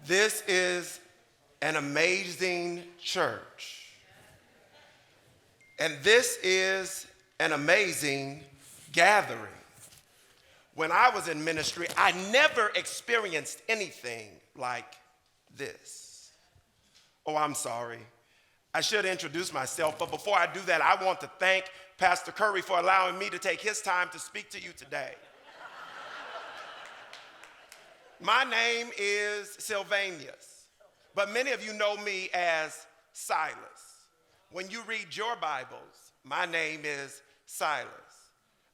This is an amazing church. And this is an amazing gathering. When I was in ministry, I never experienced anything like this. Oh, I'm sorry. I should introduce myself, but before I do that, I want to thank Pastor Curry for allowing me to take his time to speak to you today. My name is Sylvanus, but many of you know me as Silas. When you read your Bibles, my name is Silas.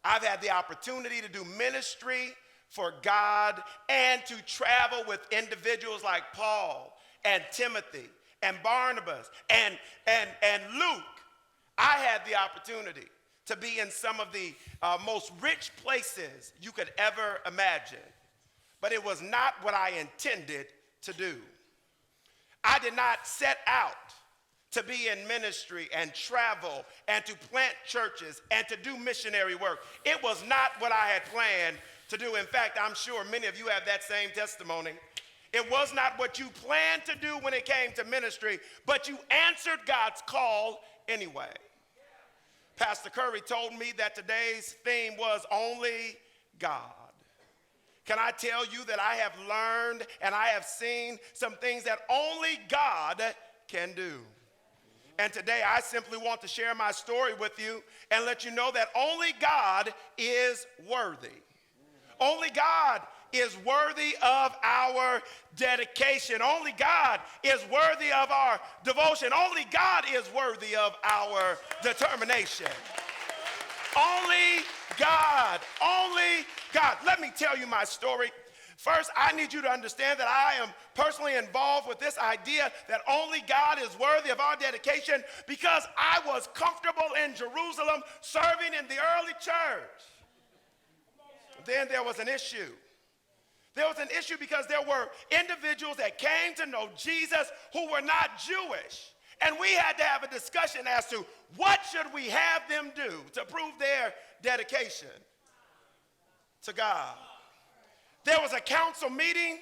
I've had the opportunity to do ministry for God and to travel with individuals like Paul and Timothy and Barnabas and Luke. I had the opportunity to be in some of the most rich places you could ever imagine. But it was not what I intended to do. I did not set out to be in ministry and travel and to plant churches and to do missionary work. It was not what I had planned to do. In fact, I'm sure many of you have that same testimony. It was not what you planned to do when it came to ministry, but you answered God's call anyway. Pastor Curry told me that today's theme was only God. Can I tell you that I have learned and I have seen some things that only God can do? And today I simply want to share my story with you and let you know that only God is worthy. Only God is worthy of our dedication. Only God is worthy of our devotion. Only God is worthy of our determination. Only God. Only God. Let me tell you my story. First, I need you to understand that I am personally involved with this idea that only God is worthy of our dedication because I was comfortable in Jerusalem serving in the early church. Then there was an issue. There was an issue because there were individuals that came to know Jesus who were not Jewish. And we had to have a discussion as to what should we have them do to prove their dedication to God. There was a council meeting,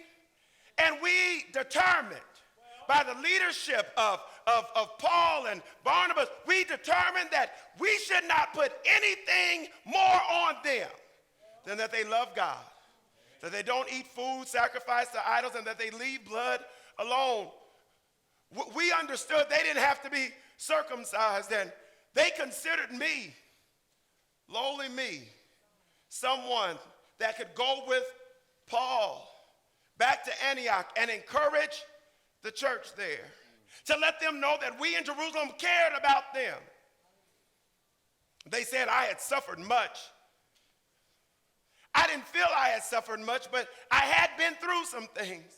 and we determined by the leadership of Paul and Barnabas, we determined that we should not put anything more on them than that they love God, that they don't eat food sacrificed to idols, and that they leave blood alone. We understood they didn't have to be circumcised, and they considered me, lowly me, someone that could go with Paul back to Antioch and encourage the church there, to let them know that we in Jerusalem cared about them. They said I had suffered much. I didn't feel I had suffered much, but I had been through some things.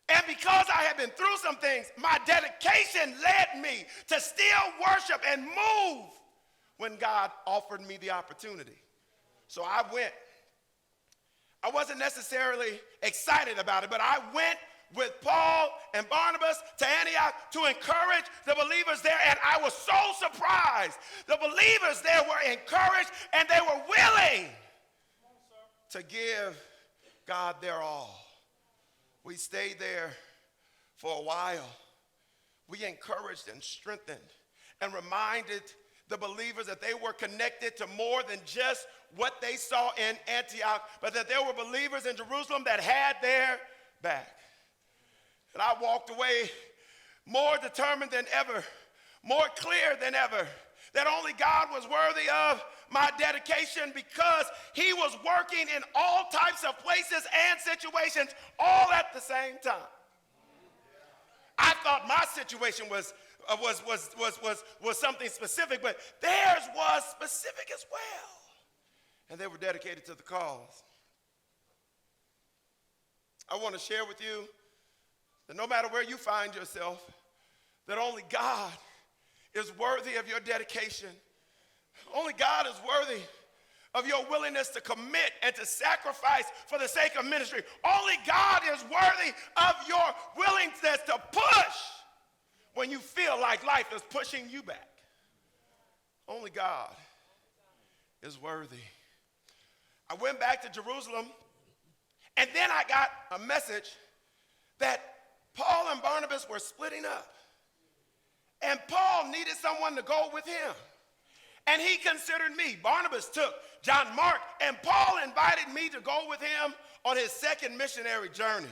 And because I had been through some things, my dedication led me to still worship and move when God offered me the opportunity. So I went. I wasn't necessarily excited about it, but I went with Paul and Barnabas to Antioch to encourage the believers there, and I was so surprised. The believers there were encouraged, and they were willing to give God their all. We stayed there for a while. We encouraged and strengthened and reminded the believers that they were connected to more than just what they saw in Antioch, but that there were believers in Jerusalem that had their back. And I walked away more determined than ever, more clear than ever, that only God was worthy of my dedication because he was working in all types of places and situations all at the same time. I thought my situation was something specific, but theirs was specific as well. And they were dedicated to the cause. I want to share with you that no matter where you find yourself, that only God is worthy of your dedication. Only God is worthy of your willingness to commit and to sacrifice for the sake of ministry. Only God is worthy of your willingness to push when you feel like life is pushing you back. Only God is worthy. I went back to Jerusalem, and then I got a message that Paul and Barnabas were splitting up. And Paul needed someone to go with him. And he considered me. Barnabas took John Mark, and Paul invited me to go with him on his second missionary journey.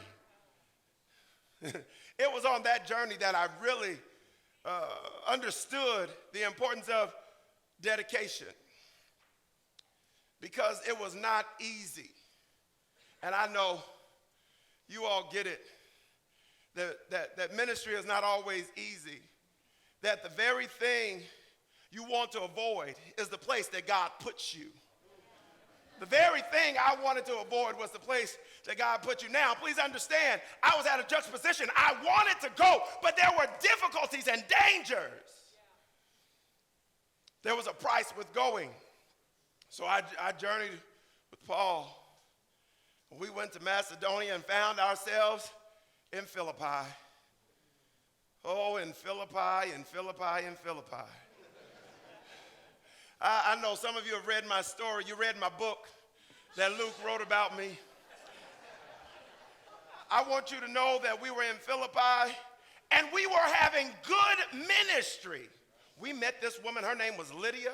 It was on that journey that I really understood the importance of dedication, because it was not easy. And I know you all get it, that ministry is not always easy, that the very thing you want to avoid is the place that God puts you. The very thing I wanted to avoid was the place that God put you. Now, please understand, I was at a juxtaposition. I wanted to go, but there were difficulties and dangers. There was a price with going. So I journeyed with Paul. We went to Macedonia and found ourselves in Philippi. Oh, in Philippi, in Philippi, in Philippi. I know some of you have read my story. You read my book that Luke wrote about me. I want you to know that we were in Philippi and we were having good ministry. We met this woman. Her name was Lydia.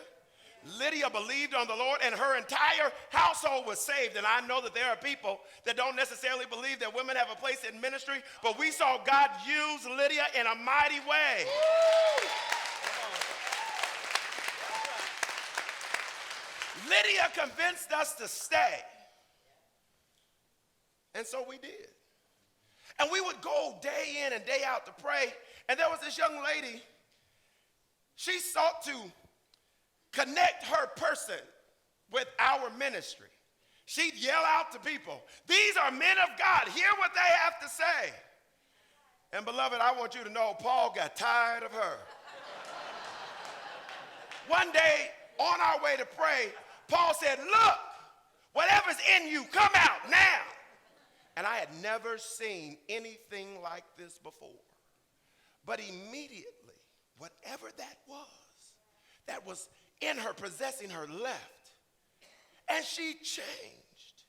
Lydia believed on the Lord and her entire household was saved. And I know that there are people that don't necessarily believe that women have a place in ministry, but we saw God use Lydia in a mighty way. Woo! Lydia convinced us to stay. And so we did. And we would go day in and day out to pray. And there was this young lady. She sought to connect her person with our ministry. She'd yell out to people, "These are men of God. Hear what they have to say." And beloved, I want you to know, Paul got tired of her. One day, on our way to pray, Paul said, "Look, whatever's in you, come out now." And I had never seen anything like this before. But immediately, whatever that was in her, possessing her, left. And she changed.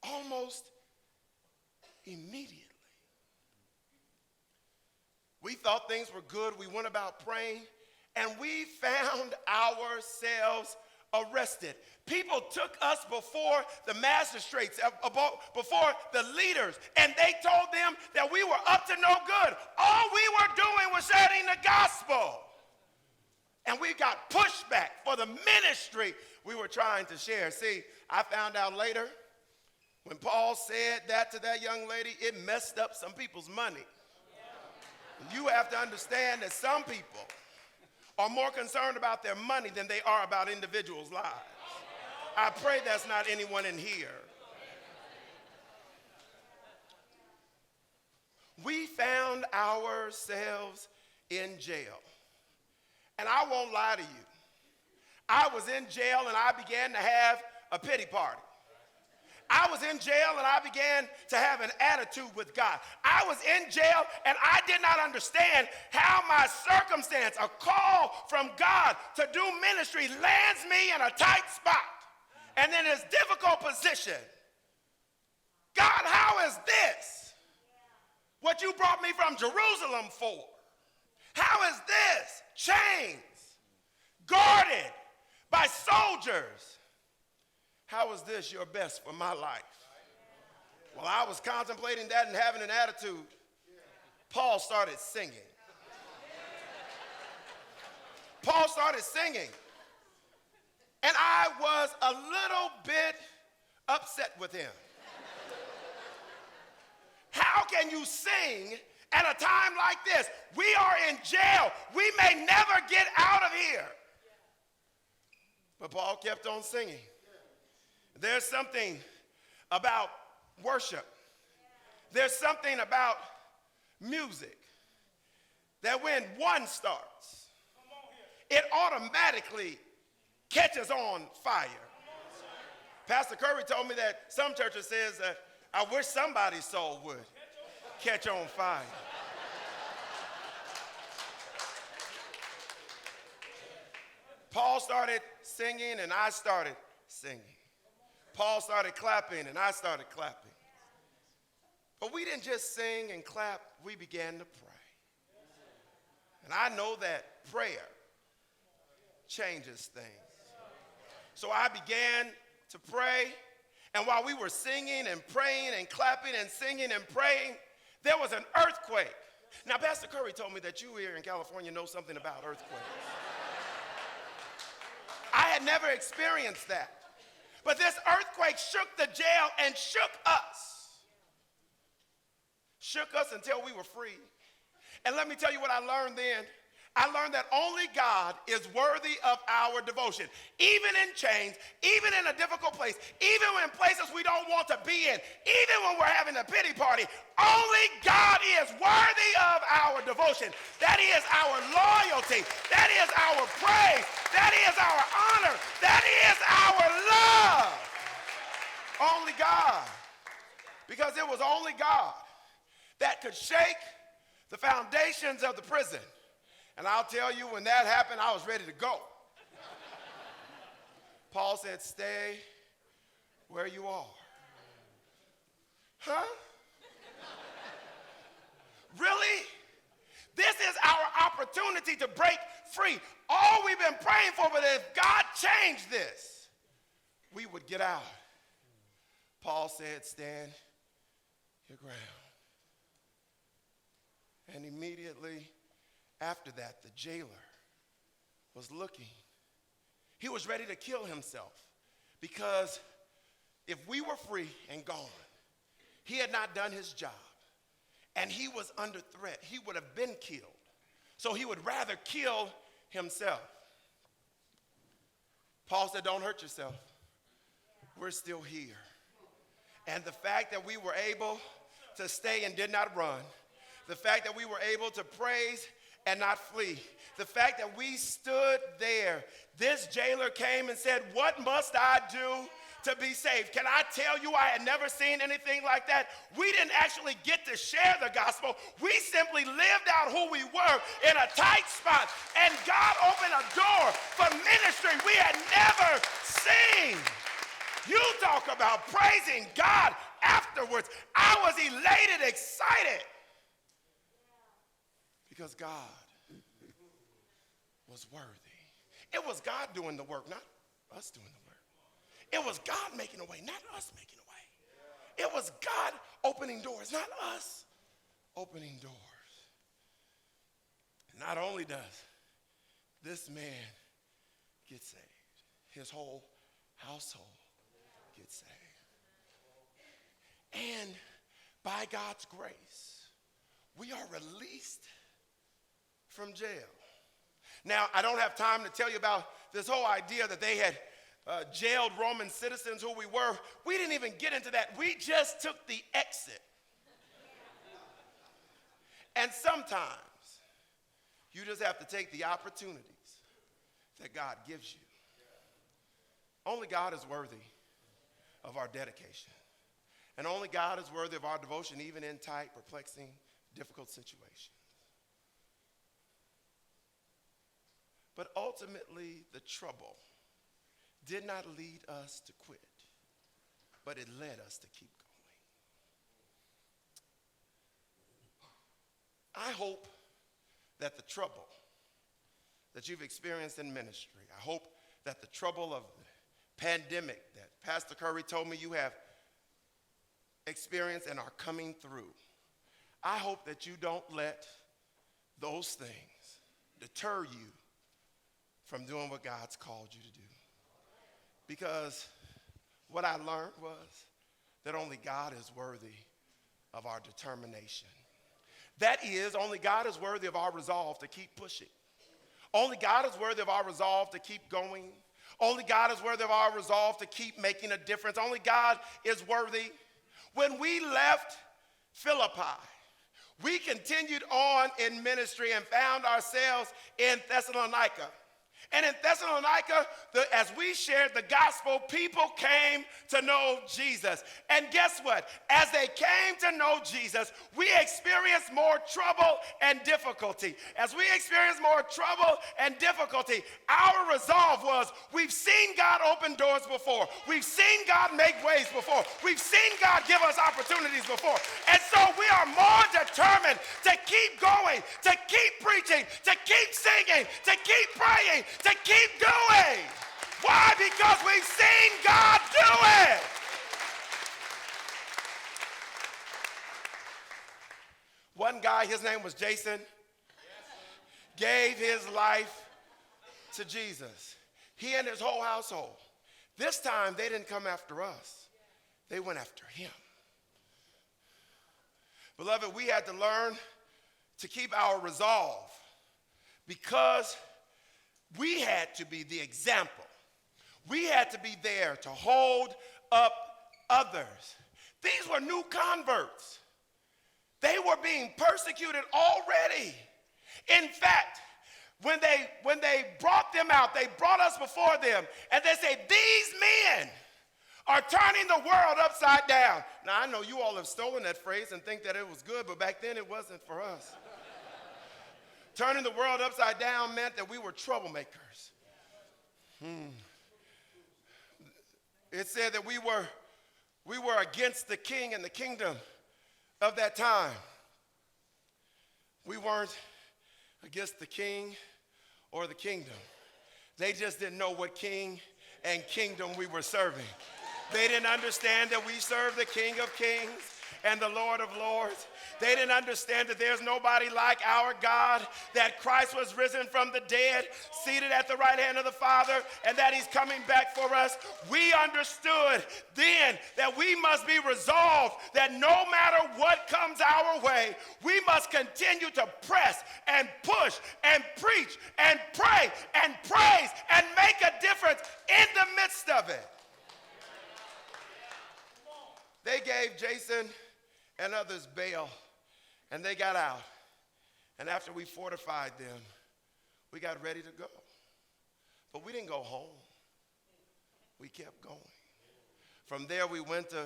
Almost immediately. We thought things were good. We went about praying. And we found ourselves arrested. People took us before the magistrates, before the leaders, and they told them that we were up to no good. All we were doing was sharing the gospel. And we got pushback for the ministry we were trying to share. See, I found out later, when Paul said that to that young lady, it messed up some people's money. You have to understand that some people are more concerned about their money than they are about individuals' lives. I pray that's not anyone in here. We found ourselves in jail. And I won't lie to you. I was in jail and I began to have a pity party. I was in jail and I began to have an attitude with God. I was in jail and I did not understand how my circumstance, a call from God to do ministry, lands me in a tight spot and in this difficult position. God, how is this what you brought me from Jerusalem for? How is this? Chains, guarded by soldiers. How is this your best for my life? While I was contemplating that and having an attitude, Paul started singing. Paul started singing. And I was a little bit upset with him. How can you sing at a time like this? We are in jail. We may never get out of here. But Paul kept on singing. There's something about worship. There's something about music that when one starts, it automatically catches on fire. Pastor Curry told me that some churches says that I wish somebody's soul would catch on fire. Paul started singing and I started singing. Paul started clapping and I started clapping. But we didn't just sing and clap, we began to pray. And I know that prayer changes things. So I began to pray, and while we were singing and praying and clapping and singing and praying, there was an earthquake. Now, Pastor Curry told me that you here in California know something about earthquakes. I had never experienced that. But this earthquake shook the jail and shook us. Shook us until we were free. And let me tell you what I learned then. I learned that only God is worthy of our devotion. Even in chains, even in a difficult place, even in places we don't want to be in, even when we're having a pity party, only God is worthy of our devotion. That is our loyalty. That is our praise. That is our honor. That is our love. Only God. Because it was only God that could shake the foundations of the prison. And I'll tell you, when that happened, I was ready to go. Paul said, stay where you are. Huh? Really? This is our opportunity to break free. All we've been praying for, but if God changed this, we would get out. Paul said, stand your ground. And immediately after that, the jailer was looking. He was ready to kill himself because if we were free and gone, he had not done his job and he was under threat. He would have been killed. So he would rather kill himself. Paul said, don't hurt yourself. We're still here. And the fact that we were able to stay and did not run, the fact that we were able to praise and not flee. The fact that we stood there, this jailer came and said, what must I do to be saved? Can I tell you, I had never seen anything like that. We didn't actually get to share the gospel. We simply lived out who we were in a tight spot, and God opened a door for ministry we had never seen. You talk about praising God afterwards. I was elated, excited. Because God was worthy. It was God doing the work, not us doing the work. It was God making a way, not us making a way. It was God opening doors, not us opening doors. Not only does this man get saved, his whole household gets saved. And by God's grace, we are released from jail. Now, I don't have time to tell you about this whole idea that they had jailed Roman citizens who we were. We didn't even get into that. We just took the exit. And sometimes you just have to take the opportunities that God gives you. Only God is worthy of our dedication. And only God is worthy of our devotion, even in tight, perplexing, difficult situations. But ultimately, the trouble did not lead us to quit, but it led us to keep going. I hope that the trouble that you've experienced in ministry, I hope that the trouble of the pandemic that Pastor Curry told me you have experienced and are coming through, I hope that you don't let those things deter you from doing what God's called you to do. Because what I learned was that only God is worthy of our determination. That is, only God is worthy of our resolve to keep pushing. Only God is worthy of our resolve to keep going. Only God is worthy of our resolve to keep making a difference. Only God is worthy. When we left Philippi, we continued on in ministry and found ourselves in Thessalonica. And in Thessalonica, as we shared the gospel, people came to know Jesus. And guess what? As they came to know Jesus, we experienced more trouble and difficulty. As we experienced more trouble and difficulty, our resolve was, we've seen God open doors before. We've seen God make ways before. We've seen God give us opportunities before. And so we are more determined to keep going, to keep preaching, to keep singing, to keep praying, to keep doing. Why? Because we've seen God do it. One guy, his name was Jason, gave his life to Jesus. He and his whole household. This time, they didn't come after us. They went after him. Beloved, we had to learn to keep our resolve because we had to be the example. We had to be there to hold up others. These were new converts. They were being persecuted already. In fact, when they brought them out, they brought us before them, and they said, these men are turning the world upside down. Now, I know you all have stolen that phrase and think that it was good, but back then it wasn't for us. Turning the world upside down meant that we were troublemakers. It said that we were against the king and the kingdom of that time. We weren't against the king or the kingdom. They just didn't know what king and kingdom we were serving. They didn't understand that we serve the King of Kings and the Lord of Lords. They didn't understand that there's nobody like our God, that Christ was risen from the dead, seated at the right hand of the Father, and that he's coming back for us. We understood then that we must be resolved that no matter what comes our way, we must continue to press and push and preach and pray and praise and make a difference in the midst of it. They gave Jason and others bail, and they got out. And after we fortified them, we got ready to go. But we didn't go home. We kept going. From there, we went to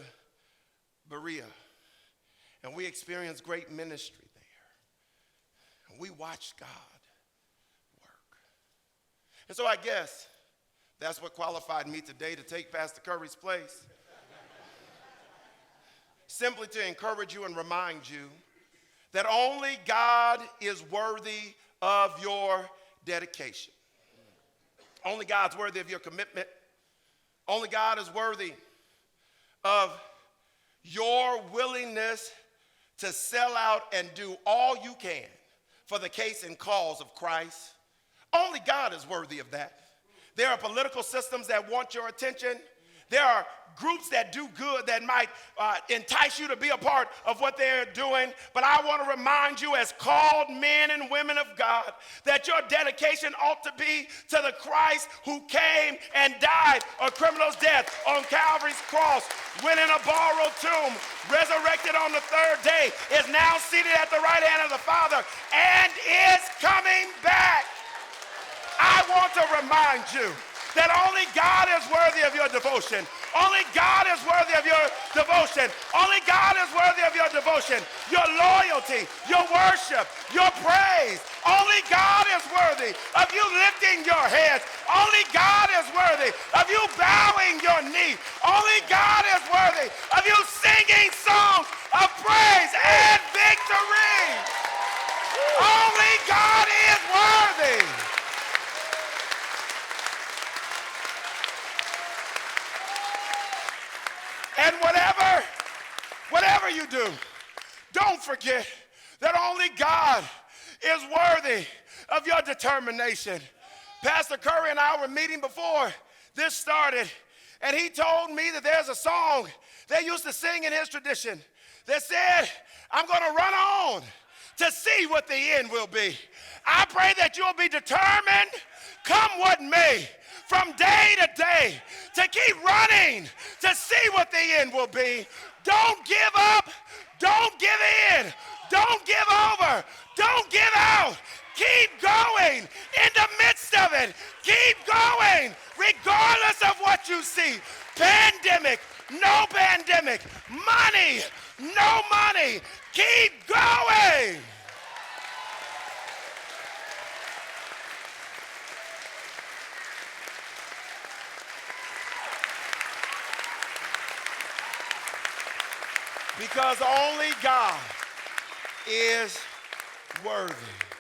Berea, and we experienced great ministry there. And we watched God work. And so I guess that's what qualified me today to take Pastor Curry's place. Simply to encourage you and remind you that only God is worthy of your dedication. Only God's worthy of your commitment. Only God is worthy of your willingness to sell out and do all you can for the case and cause of Christ. Only God is worthy of that. There are political systems that want your attention. There are groups that do good that might entice you to be a part of what they're doing. But I want to remind you as called men and women of God that your dedication ought to be to the Christ who came and died a criminal's death on Calvary's cross, went in a borrowed tomb, resurrected on the third day, is now seated at the right hand of the Father, and is coming back. I want to remind you that only God is worthy of your devotion. Only God is worthy of your devotion. Only God is worthy of your devotion, your loyalty, your worship, your praise. Only God is worthy of you lifting your heads. Only God is worthy of you bowing your knee. Only God is worthy of you singing songs of praise and victory. Only God is worthy. And whatever you do, don't forget that only God is worthy of your determination. Pastor Curry and I were meeting before this started, and he told me that there's a song they used to sing in his tradition that said, I'm going to run on to see what the end will be. I pray that you'll be determined, come what may, from day to day, to keep running to see what the end will be. Don't give up. Don't give in. Don't give over. Don't give out. Keep going in the midst of it. Keep going, regardless of what you see. Pandemic, no pandemic. Money, no money. Keep going. Because only God is worthy.